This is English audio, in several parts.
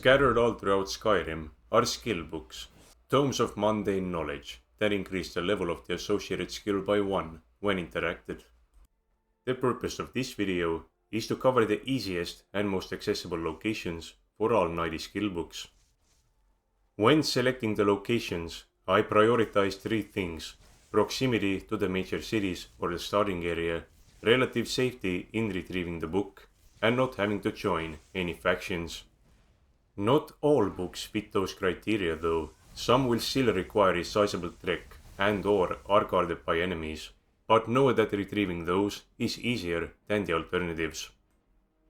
Scattered all throughout Skyrim are skill books, tomes of mundane knowledge that increase the level of the associated skill by 1 when interacted. The purpose of this video is to cover the easiest and most accessible locations for all 90 skill books. When selecting the locations, I prioritize 3 things: proximity to the major cities or the starting area, relative safety in retrieving the book, and not having to join any factions. Not all books fit those criteria though. Some will still require a sizable trek and/or are guarded by enemies, but know that retrieving those is easier than the alternatives.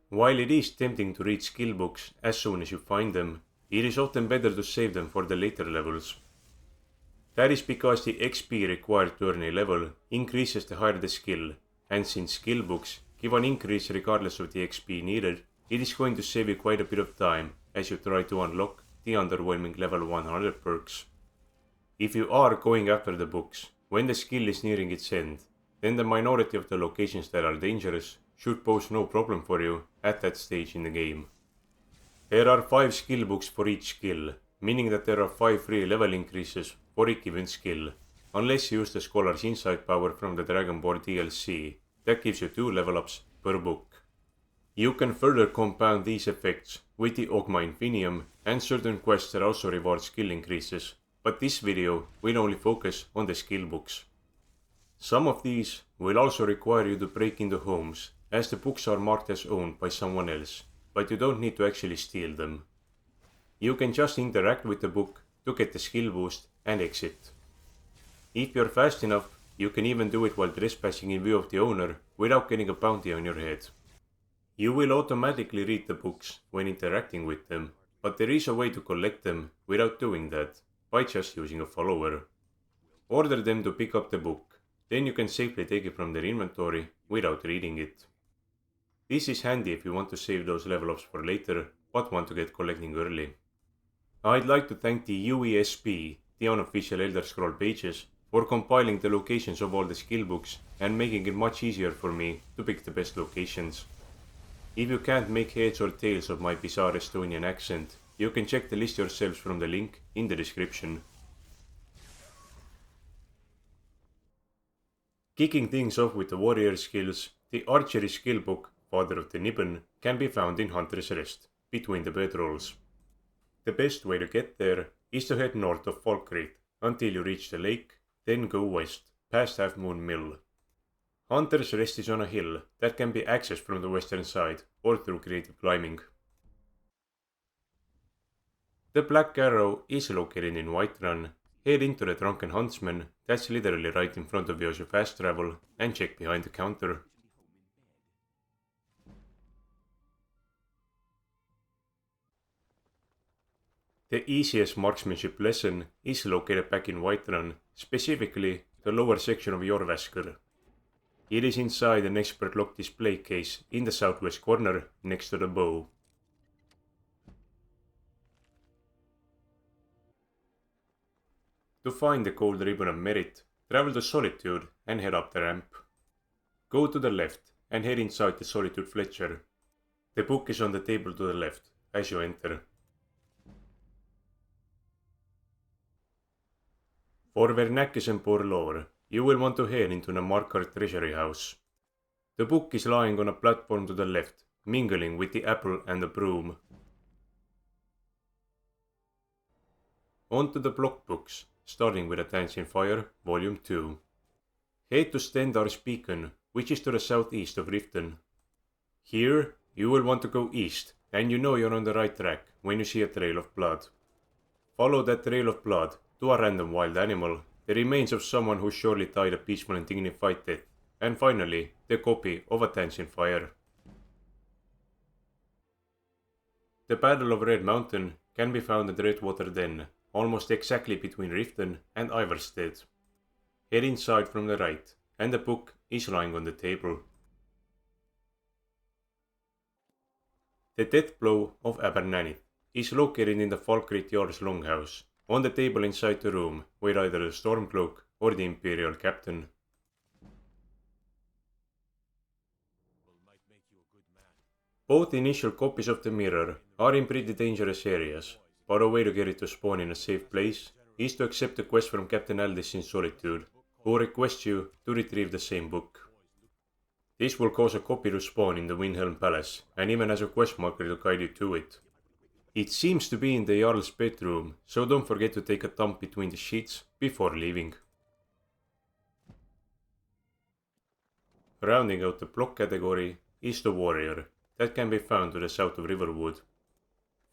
While it is tempting to read skill books as soon as you find them, it is often better to save them for the later levels. That is because the XP required to earn a level increases the higher the skill, and since skill books give an increase regardless of the XP needed, it is going to save you quite a bit of time as you try to unlock the underwhelming level 100 perks. If you are going after the books when the skill is nearing its end, then the minority of the locations that are dangerous should pose no problem for you at that stage in the game. There are 5 skill books for each skill, meaning that there are 5 free level increases for a given skill, unless you use the Scholar's Insight power from the Dragonborn DLC, that gives you 2 level ups per book. You can further compound these effects with the Ogma Infinium, and certain quests that also reward skill increases, but this video will only focus on the skill books. Some of these will also require you to break into homes, as the books are marked as owned by someone else, but you don't need to actually steal them. You can just interact with the book to get the skill boost and exit. If you're fast enough, you can even do it while trespassing in view of the owner without getting a bounty on your head. You will automatically read the books when interacting with them, but there is a way to collect them without doing that, by just using a follower. Order them to pick up the book, then you can safely take it from their inventory without reading it. This is handy if you want to save those level ups for later, but want to get collecting early. I'd like to thank the UESP, the unofficial Elder Scroll pages, for compiling the locations of all the skill books and making it much easier for me to pick the best locations. If you can't make heads or tails of my bizarre Estonian accent, you can check the list yourselves from the link in the description. Kicking things off with the warrior skills, the Archery skill book, Father of the Niben, can be found in Hunter's Rest, between the bedrolls. The best way to get there is to head north of Falkreath until you reach the lake, then go west, past Half Moon Mill. Hunter's Rest is on a hill that can be accessed from the western side or through creative climbing. The Black Arrow is located in Whiterun. Head into the Drunken Huntsman that's literally right in front of you as you fast travel, and check behind the counter. The easiest marksmanship lesson is located back in Whiterun, specifically the lower section of Jorvaskr. It is inside an expert lock display case in the southwest corner next to the bow. To find the gold ribbon of merit, travel to Solitude and head up the ramp. Go to the left and head inside the Solitude Fletcher. The book is on the table to the left as you enter. For Vernakisen Porlor, you will want to head into the Markard Treasury House. The book is lying on a platform to the left, mingling with the apple and the broom. On to the block books, starting with A Dancing Fire, Volume 2. Head to Stendar's Beacon, which is to the southeast of Riften. Here, you will want to go east, and you know you're on the right track when you see a trail of blood. Follow that trail of blood to a random wild animal, the remains of someone who surely died a peaceful and dignified death, and finally, the copy of A Dancing Fire. The Battle of Red Mountain can be found at Redwater Den, almost exactly between Riften and Ivarstead. Head inside from the right, and the book is lying on the table. The Death Blow of Abernanith is located in the Falkreath Jarl's Longhouse, on the table inside the room where either the Stormcloak or the Imperial Captain. Both initial copies of the mirror are in pretty dangerous areas, but a way to get it to spawn in a safe place is to accept a quest from Captain Aldis in Solitude, who requests you to retrieve the same book. This will cause a copy to spawn in the Windhelm Palace, and even has a quest marker to guide you to it. It seems to be in the Jarl's bedroom, so don't forget to take a dump between the sheets before leaving. Rounding out the block category is the Warrior, that can be found to the south of Riverwood.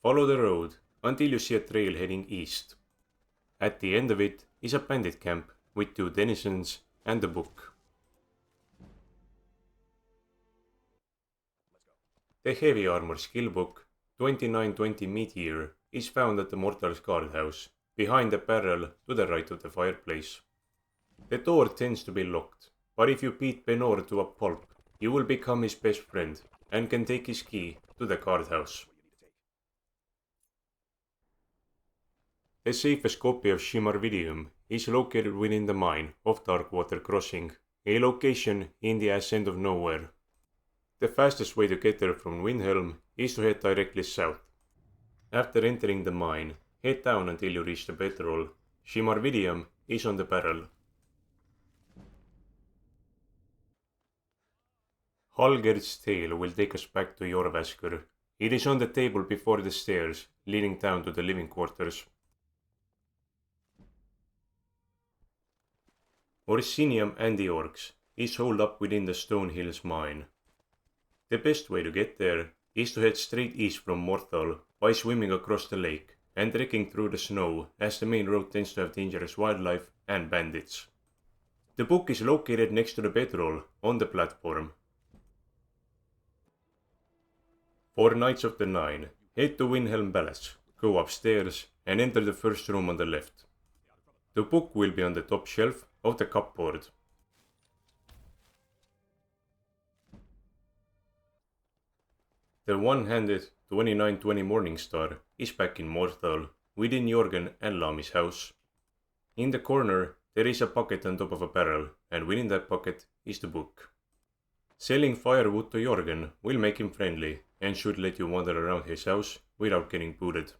Follow the road until you see a trail heading east. At the end of it is a bandit camp with 2 denizens and a book. The Heavy Armor skill book 2920 Meteor is found at the Mortal's guardhouse, behind the barrel to the right of the fireplace. The door tends to be locked, but if you beat Benor to a pulp, you will become his best friend and can take his key to the guardhouse. The safest copy of Shimarvidium is located within the mine of Darkwater Crossing, a location in the ass end of nowhere. The fastest way to get there from Windhelm is to head directly south. After entering the mine, head down until you reach the bedroll. Shimarvidium is on the barrel. Halgerd's tale will take us back to Jorvaskr. It is on the table before the stairs leading down to the living quarters. Orsinium and the orcs is holed up within the Stone Hills mine. The best way to get there is to head straight east from Mortal by swimming across the lake and trekking through the snow, as the main road tends to have dangerous wildlife and bandits. The book is located next to the bedroll on the platform. For Knights of the Nine, head to Windhelm Palace, go upstairs and enter the first room on the left. The book will be on the top shelf of the cupboard. The one-handed 2920 Morningstar is back in Mortal, within Jorgen and Lami's house. In the corner there is a bucket on top of a barrel, and within that bucket is the book. Selling firewood to Jorgen will make him friendly and should let you wander around his house without getting booted.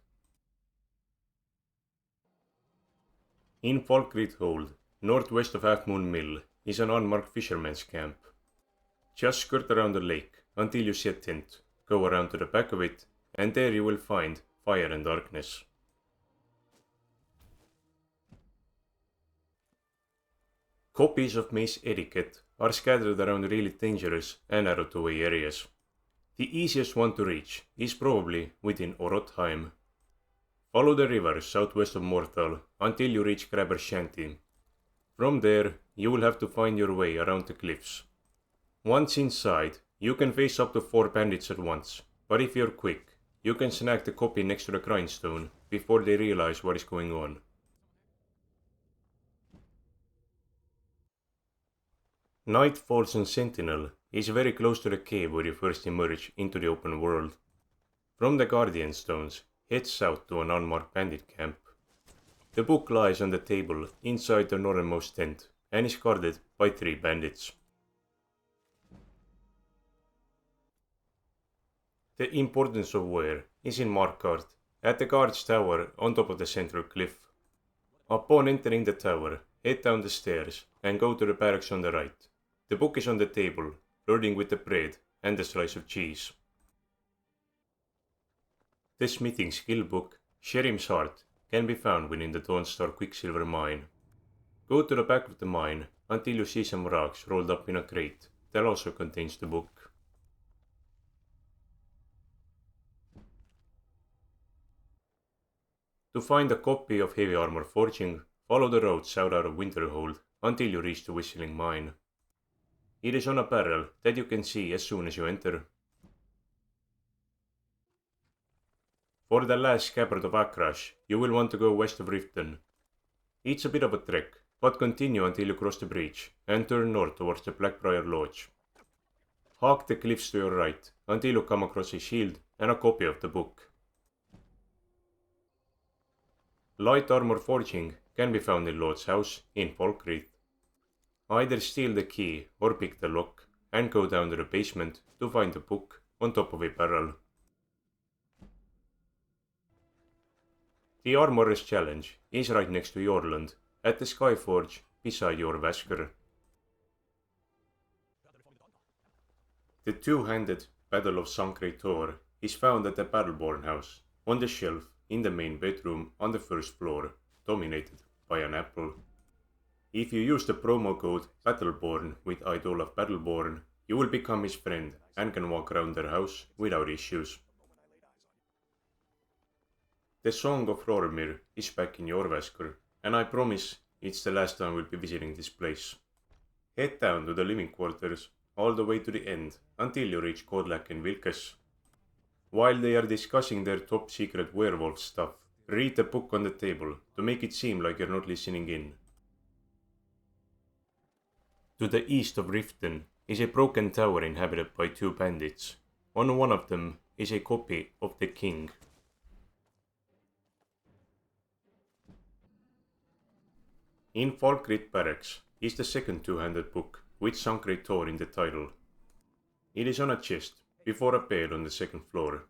In Falkreath Hold, northwest of Half Moon Mill, is an unmarked fisherman's camp. Just skirt around the lake until you see a tent. Go around to the back of it, and there you will find Fire and Darkness. Copies of Maze Etiquette are scattered around really dangerous and out-of-the-way areas. The easiest one to reach is probably within Orotheim. Follow the river southwest of Mortal until you reach Grabber's Shanty. From there, you will have to find your way around the cliffs. Once inside, you can face up to 4 bandits at once, but if you're quick, you can snag the copy next to the grindstone before they realize what is going on. Night Falls on Sentinel is very close to the cave where you first emerge into the open world. From the Guardian Stones, head south to an unmarked bandit camp. The book lies on the table inside the northernmost tent and is guarded by 3 bandits. The importance of wear is in Markart, at the guard's tower on top of the central cliff. Upon entering the tower, head down the stairs and go to the barracks on the right. The book is on the table, loading with the bread and the slice of cheese. The smithing skill book, Sheriff's Heart, can be found within the Dawnstar Quicksilver mine. Go to the back of the mine until you see some rocks rolled up in a crate that also contains the book. To find a copy of Heavy Armor Forging, follow the road south out of Winterhold until you reach the Whistling Mine. It is on a barrel that you can see as soon as you enter. For the last scabbard of Akrash, you will want to go west of Riften. It's a bit of a trek, but continue until you cross the bridge and turn north towards the Blackbriar Lodge. Hug the cliffs to your right until you come across a shield and a copy of the book. Light Armor Forging can be found in Lord's house in Falkreath. Either steal the key or pick the lock and go down to the basement to find the book on top of a barrel. The Armorer's Challenge is right next to Yorland, at the Skyforge beside your Vasker. The two-handed Battle of Sancre Tor is found at the Battleborn house, on the shelf in the main bedroom on the first floor, dominated by an apple. If you use the promo code Battleborn with Idol of Battleborn, you will become his friend and can walk around their house without issues. The Song of Rormir is back in Jorvaskr, and I promise it's the last time we'll be visiting this place. Head down to the living quarters all the way to the end until you reach Kodlak and Vilkes. While they are discussing their top secret werewolf stuff, read the book on the table to make it seem like you're not listening in. To the east of Riften is a broken tower inhabited by two bandits. On one of them is a copy of the King. In Falkrit Barracks is the second two-handed book with Sancre Tor in the title. It is on a chest before a bed on the second floor.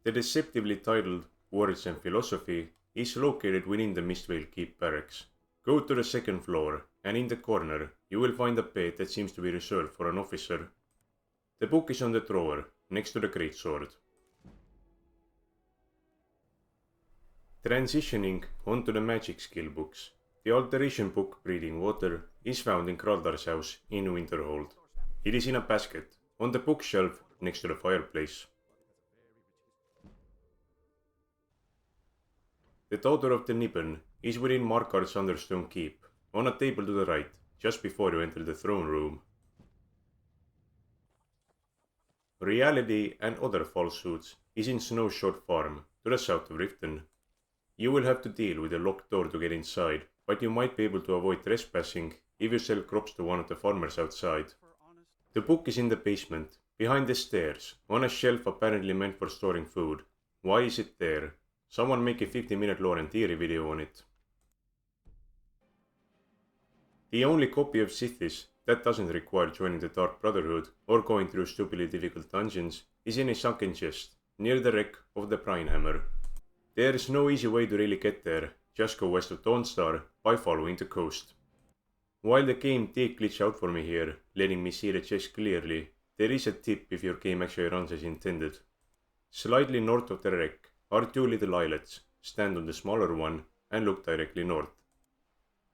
The deceptively titled Words and Philosophy is located within the Mistvale Keep barracks. Go to the second floor, and in the corner you will find a bed that seems to be reserved for an officer. The book is on the drawer, next to the greatsword. Transitioning onto the magic skill books, the Alteration book Breathing Water is found in Kraldar's house in Winterhold. It is in a basket, on the bookshelf next to the fireplace. The Daughter of the Niben is within Markar's Understone Keep, on a table to the right, just before you enter the throne room. Reality and Other Falsehoods is in Snowshort Farm, to the south of Riften. You will have to deal with a locked door to get inside, but you might be able to avoid trespassing if you sell crops to one of the farmers outside. The book is in the basement, behind the stairs, on a shelf apparently meant for storing food. Why is it there? Someone make a 50-minute lore and theory video on it. The only copy of Sithis that doesn't require joining the Dark Brotherhood or going through stupidly difficult dungeons is in a sunken chest, near the wreck of the Prinehammer. There is no easy way to really get there, just go west of Dawnstar by following the coast. While the game did glitch out for me here, letting me see the chest clearly, there is a tip if your game actually runs as intended. Slightly north of the wreck are two little islets, stand on the smaller one and look directly north.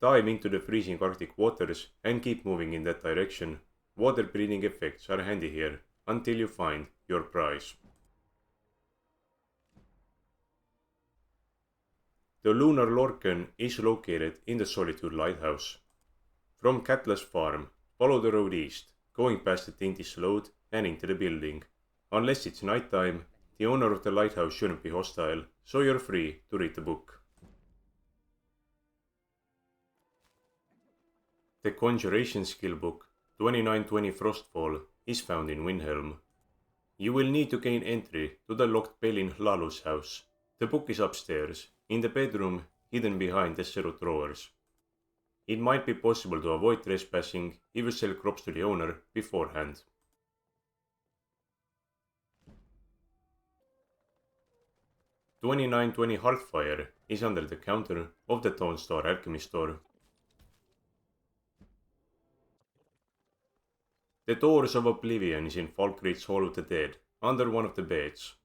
Dive into the freezing Arctic waters and keep moving in that direction. Water breathing effects are handy here, until you find your prize. The Lunar Lorcan is located in the Solitude Lighthouse. From Catla's farm, follow the road east, going past the Tintis Lode and into the building. Unless it's nighttime, the owner of the lighthouse shouldn't be hostile, so you're free to read the book. The Conjuration skill book, 2920 Frostfall, is found in Windhelm. You will need to gain entry to the locked Belin Hlalu's house. The book is upstairs, in the bedroom hidden behind the zero drawers. It might be possible to avoid trespassing if you sell crops to the owner beforehand. $29.20 Hearthfire is under the counter of the Dawnstar Alchemy store. The Doors of Oblivion is in Falkrit's Hall of the Dead, under one of the beds.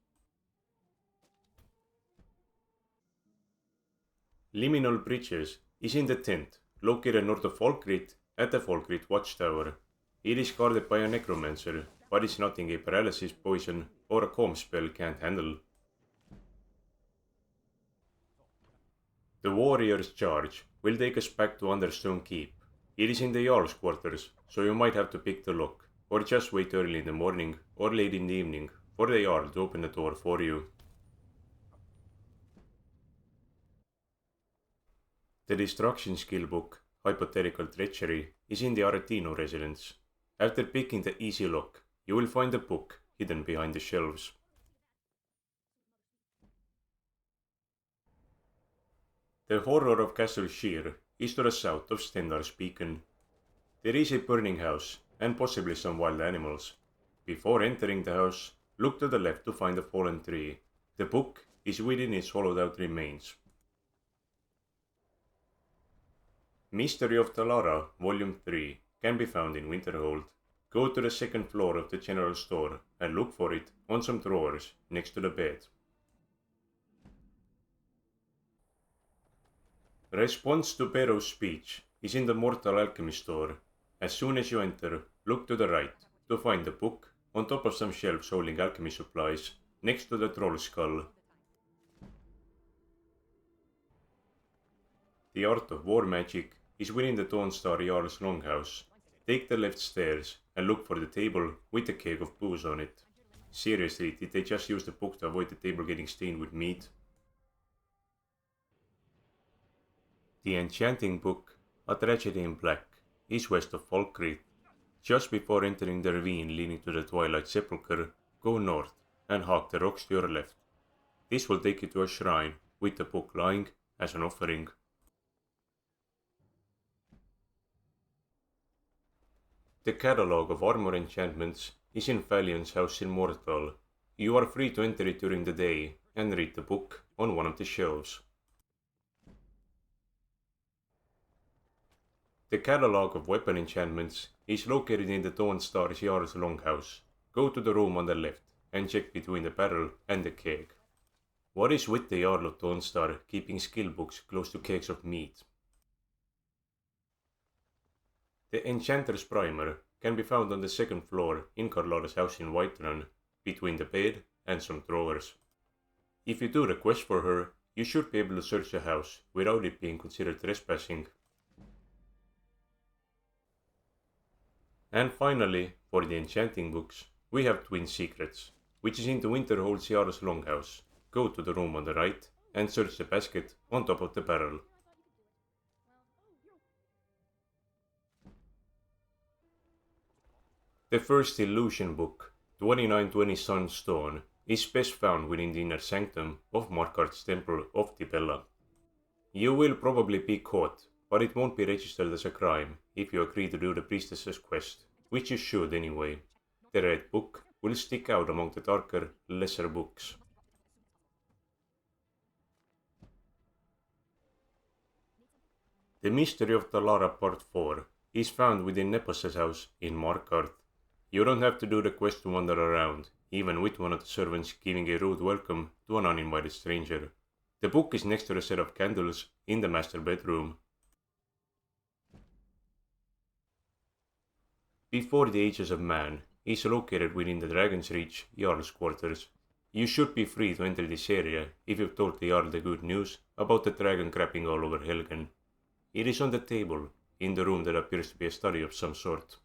Liminal Bridges is in the tent, located north of Falkrit at the Falkrit Watchtower. It is guarded by a necromancer, but it's nothing a paralysis poison or a calm spell can't handle. The Warrior's Charge will take us back to Understone Keep. It is in the Jarl's quarters, so you might have to pick the lock, or just wait early in the morning or late in the evening for the Jarl to open the door for you. The Destruction skill book, Hypothetical Treachery, is in the Aretino residence. After picking the easy lock, you will find the book hidden behind the shelves. The Horror of Castle Sheer is to the south of Stendar's Beacon. There is a burning house and possibly some wild animals. Before entering the house, look to the left to find a fallen tree. The book is within its hollowed out remains. Mystery of Talara, Volume 3 can be found in Winterhold. Go to the second floor of the general store and look for it on some drawers next to the bed. Response to Pero's speech is in the Mortal Alchemy store. As soon as you enter, look to the right to find the book on top of some shelves holding alchemy supplies next to the troll skull. The Art of War Magic is within the Dawnstar Jarl's longhouse. Take the left stairs and look for the table with the keg of booze on it. Seriously, did they just use the book to avoid the table getting stained with meat? The Enchanting book, A Tragedy in Black, is west of Falkreath. Just before entering the ravine leading to the Twilight Sepulchre, go north and hug the rocks to your left. This will take you to a shrine with the book lying as an offering. The catalogue of armor enchantments is in Falion's house in Mortal. You are free to enter it during the day and read the book on one of the shelves. The catalogue of weapon enchantments is located in the Dawnstar Jarl's longhouse. Go to the room on the left and check between the barrel and the keg. What is with the Jarl of Dawnstar keeping skill books close to kegs of meat? The Enchanter's Primer can be found on the second floor in Carlotta's house in Whiterun, between the bed and some drawers. If you do the quest for her, you should be able to search the house without it being considered trespassing. And finally, for the Enchanting books, we have Twin Secrets, which is in the Winterhold Jarl's longhouse. Go to the room on the right and search the basket on top of the barrel. The first illusion book, 2920 Sunstone, is best found within the inner sanctum of Markarth's Temple of Tibella. You will probably be caught, but it won't be registered as a crime if you agree to do the priestess's quest, which you should anyway. The red book will stick out among the darker, lesser books. The Mystery of Talara Part 4 is found within Nepos' house in Markarth. You don't have to do the quest to wander around, even with one of the servants giving a rude welcome to an uninvited stranger. The book is next to a set of candles in the master bedroom. Before the Ages of Man is located within the Dragon's Reach Jarl's quarters. You should be free to enter this area if you've told the Jarl the good news about the dragon crapping all over Helgen. It is on the table, in the room that appears to be a study of some sort.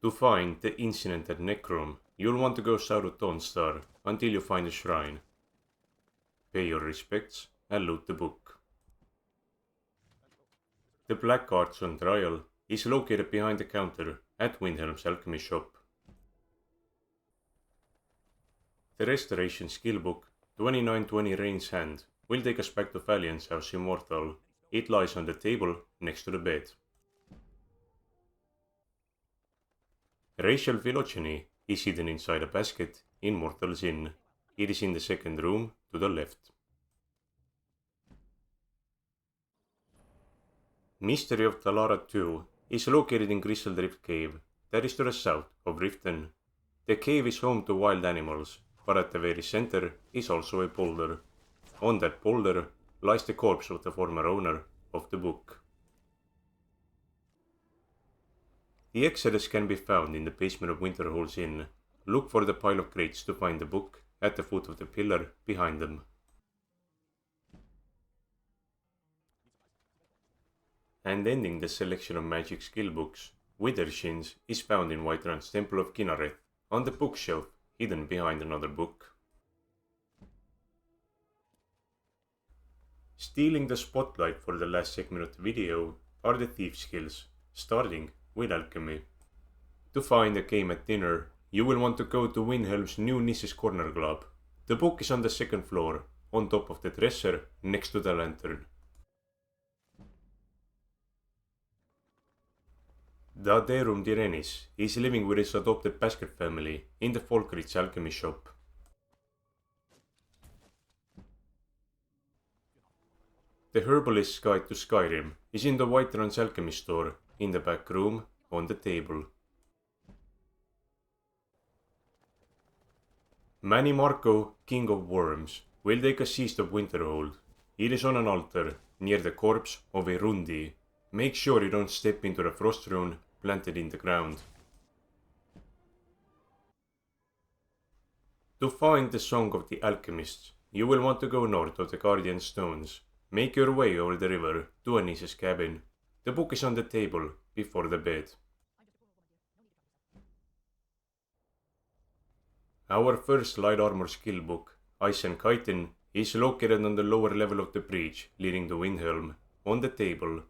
To find the incident at Necrom, you'll want to go south of Dawnstar until you find a shrine. Pay your respects and loot the book. The Black Arts on Trial is located behind the counter at Windhelm's alchemy shop. The Restoration Skillbook 2920 Rain's Hand will take us back to Falion's house in Mortal. It lies on the table next to the bed. Racial Phylogeny is hidden inside a basket in Mortal's Inn. It is in the second room to the left. Mystery of Talara 2 is located in Grizzledrift Cave, that is to the south of Riften. The cave is home to wild animals, but at the very center is also a boulder. On that boulder lies the corpse of the former owner of the book. The Exodus can be found in the basement of Winterhold's Inn. Look for the pile of crates to find the book at the foot of the pillar behind them. And ending the selection of magic skill books, Withershins is found in Whiterun's Temple of Kinnareth, on the bookshelf hidden behind another book. Stealing the spotlight for the last segment of the video are the thief skills, starting with Alchemy. To find a game at dinner, you will want to go to Windhelm's new Niece's Corner Club. The book is on the second floor, on top of the dresser next to the lantern. The Aderum Direnis is living with his adopted basket family in the Folkridge alchemy shop. The Herbalist's Guide to Skyrim is in the Whiterun's alchemy store in the back room on the table. Manny Marco, King of Worms, will take a Seast of Winterhold. It is on an altar near the corpse of Erundi. Make sure you don't step into the frost rune planted in the ground. To find the Song of the Alchemists, you will want to go north of the Guardian Stones. Make your way over the river to Anis's cabin. The book is on the table before the bed. Our first light armor skill book, Eisenkiten, is located on the lower level of the bridge leading to Windhelm, on the table.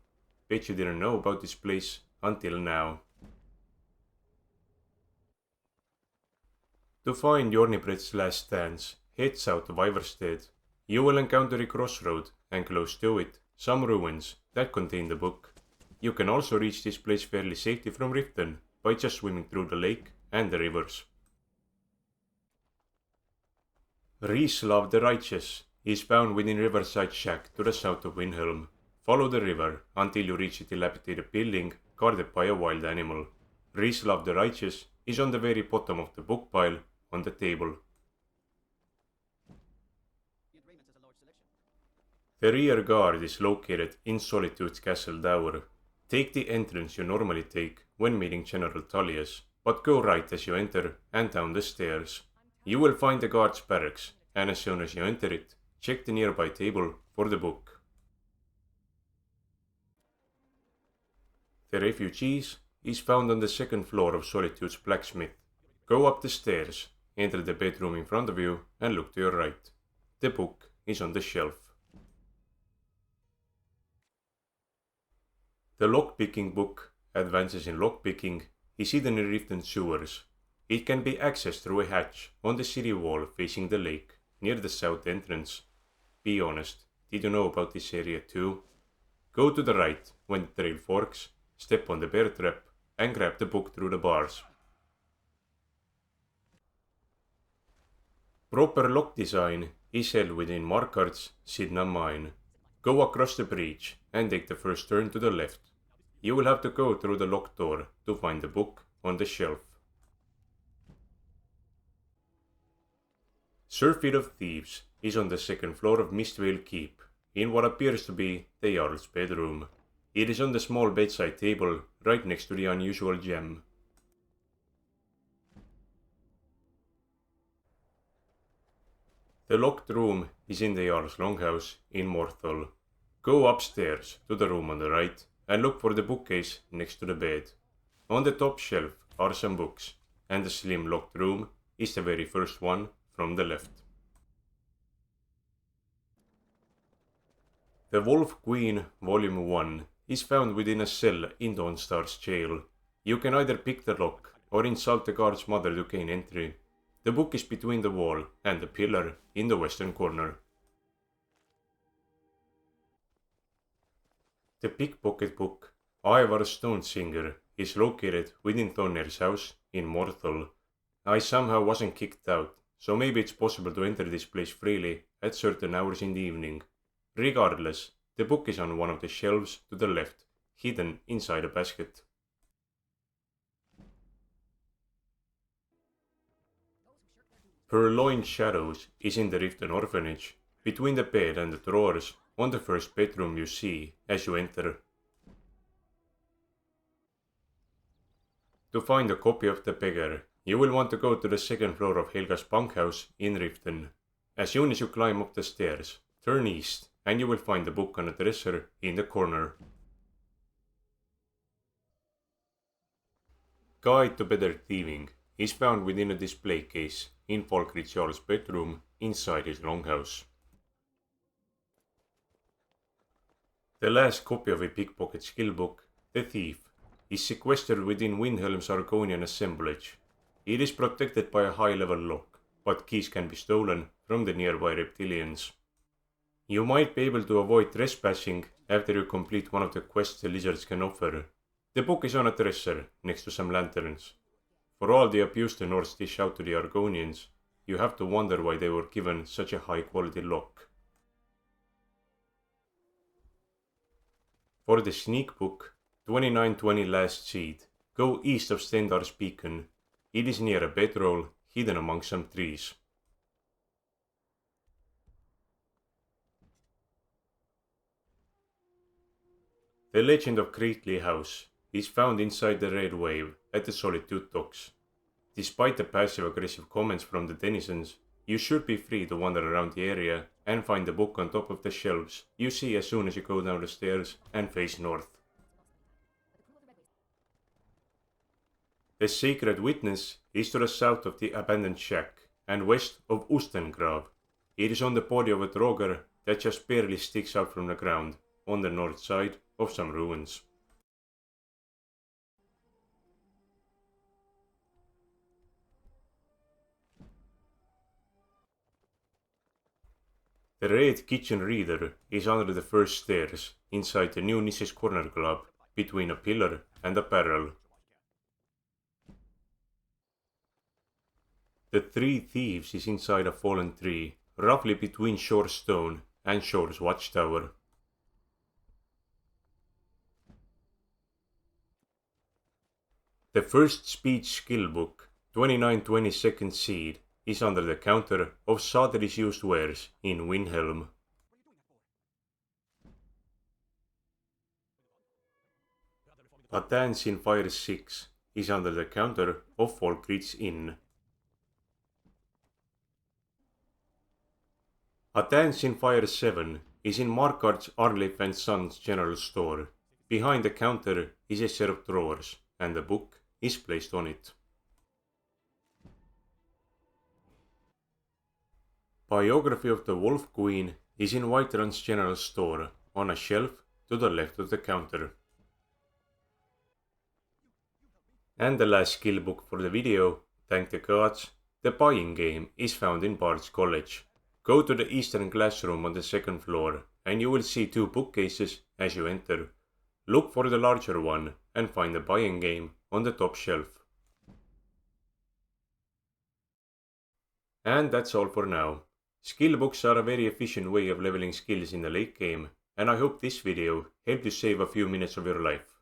Bet you didn't know about this place until now. To find Jornibred's last stance, head south of Ivarstead. You will encounter a crossroad and close to it, some ruins that contain the book. You can also reach this place fairly safely from Riften by just swimming through the lake and the rivers. Rislav the Righteous is found within Riverside Shack to the south of Windhelm. Follow the river until you reach a dilapidated building guarded by a wild animal. Rislav the Righteous is on the very bottom of the book pile on the table. The rear guard is located in Solitude's castle tower. Take the entrance you normally take when meeting General Tullius, but go right as you enter and down the stairs. You will find the guard's barracks, and as soon as you enter it, check the nearby table for the book. The Refugees is found on the second floor of Solitude's blacksmith. Go up the stairs, enter the bedroom in front of you, and look to your right. The book is on the shelf. The Lockpicking book, Advances in Lockpicking, is hidden in Riften sewers. It can be accessed through a hatch on the city wall facing the lake, near the south entrance. Be honest, did you know about this area too? Go to the right when the trail forks, step on the bear trap, and grab the book through the bars. Proper lock design is held within Markart's Sidna mine. Go across the bridge and take the first turn to the left. You will have to go through the locked door to find the book on the shelf. Surfeit of Thieves is on the second floor of Mistvale Keep, in what appears to be the Jarl's bedroom. It is on the small bedside table right next to the unusual gem. The locked room is in the Jarl's longhouse in Morthal. Go upstairs to the room on the right and look for the bookcase next to the bed. On the top shelf are some books, and the slim locked room is the very first one from the left. The Wolf Queen Volume 1 is found within a cell in Dawnstar's jail. You can either pick the lock or insult the guard's mother to gain entry. The book is between the wall and the pillar in the western corner. The Pickpocket book, Ivar Stonesinger, is located within Thonir's house in Morthal. I somehow wasn't kicked out, so maybe it's possible to enter this place freely at certain hours in the evening. Regardless, the book is on one of the shelves to the left, hidden inside a basket. Purloined Shadows is in the Riften orphanage, between the bed and the drawers, on the first bedroom you see as you enter. To find a copy of The Beggar, you will want to go to the second floor of Helga's bunkhouse in Riften. As soon as you climb up the stairs, turn east and you will find the book on a dresser in the corner. Guide to Better Thieving is found within a display case in Folkridge Jarl's bedroom inside his longhouse. The last copy of a pickpocket skill book, The Thief, is sequestered within Windhelm's Argonian assemblage. It is protected by a high-level lock, but keys can be stolen from the nearby reptilians. You might be able to avoid trespassing after you complete one of the quests the lizards can offer. The book is on a dresser next to some lanterns. For all the abuse the Nords dish out to the Argonians, you have to wonder why they were given such a high quality lock. For the sneak book, 2920 Last Seed, go east of Stendar's Beacon. It is near a bedroll hidden among some trees. The Legend of Greatly House is found inside the Red Wave at the Solitude Docks. Despite the passive-aggressive comments from the denizens, you should be free to wander around the area and find the book on top of the shelves you see as soon as you go down the stairs and face north. The Sacred Witness is to the south of the abandoned shack and west of Ustengrav. It is on the body of a Draugr that just barely sticks out from the ground on the north side of some ruins. The Red Kitchen Reader is under the first stairs inside the new Nisse's Corner Club between a pillar and a barrel. The Three Thieves is inside a fallen tree, roughly between Shore's Stone and Shore's Watchtower. The first speech skill book, 2920 Second Seed, is under the counter of Sadri's used wares in Windhelm. A Dance in Fire 6 is under the counter of Falkreath's Inn. A Dance in Fire 7 is in Markart's Arleif and Sons general store. Behind the counter is a set of drawers, and the book is placed on it. Biography of the Wolf Queen is in Whiterun's general store, on a shelf to the left of the counter. And the last skill book for the video, thank the gods, the buying game is found in Bard's College. Go to the eastern classroom on the second floor and you will see two bookcases as you enter. Look for the larger one and find the buying game on the top shelf. And that's all for now. Skill books are a very efficient way of leveling skills in the late game, and I hope this video helped you save a few minutes of your life.